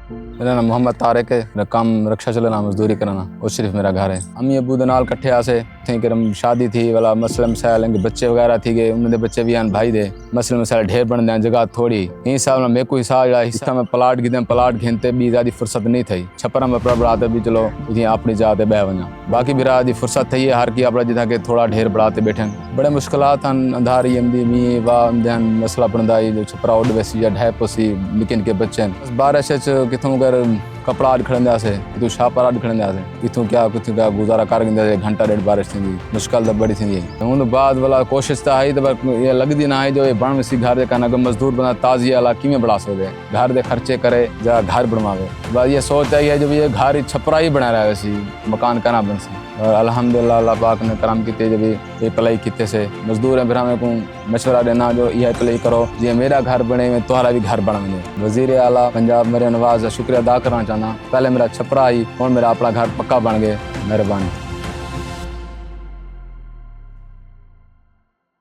मेरा नाम मोहम्मद तारिक है। मेरा काम रक्षा चलाना, मजदूरी कराना और सिर्फ मेरा घर है। अम्मी अबू दे नाल कट्ठे आसे थे कि शादी थी वाला मसले मसाइल बच्चे वगैरह थी गए, उन्होंने बच्चे भी आन भाई दे मसले मसाइल ढेर बन दें जगह थोड़ी इन हिसाब में मेरे को हिस्सा में प्लाट गिदे प्लाट घेनते भी ज़्यादा फुर्सत नहीं थी। छपरा में बढ़ाते भी चलो अपनी जाते बह वना बाकी भी रात की फुर्सत थी हर की अपना जिदा के थोड़ा ढेर बढ़ाते बैठे बड़े मुश्किलात अंधारी अमदी मी वाह मसला बनता जो छपरा उड वैसी या ढह पोसी निकिन के बच्चे बारिश कितों अगर कपड़ा अड खड़ंदा से कितों छापर अड खड़ंदा से कितों क्या गुजारा कर घंटा डेढ़ बारिश थी मुश्किल तो बड़ी थी। उन बाद वाला कोशिश तो आई तो ये लगती ना है जो ये बण सी घर के अगर मजदूर बना ताजी वाला किमें बढ़ा सकते घर दे खर्चे करे जा घर बनवावे बस ये सोच आई है जो ये घर छपरा ही बना रहा है वैसी मकान कहना बन सी। और अल्हम्दुलिल्लाह अल्लाह पाक ने करम किते जब ये पलाई किते से मजदूर है फिर हमें को मशवरा देना जो यह पलाई करो जी मेरा घर बने में तुम्हारा भी घर बना बने। वजीर आला पंजाब मेरे नवाज शुक्रिया अदा करना चाहना पहले मेरा छपरा ही और मेरा अपना घर पक्का बन गए। मेहरबानी।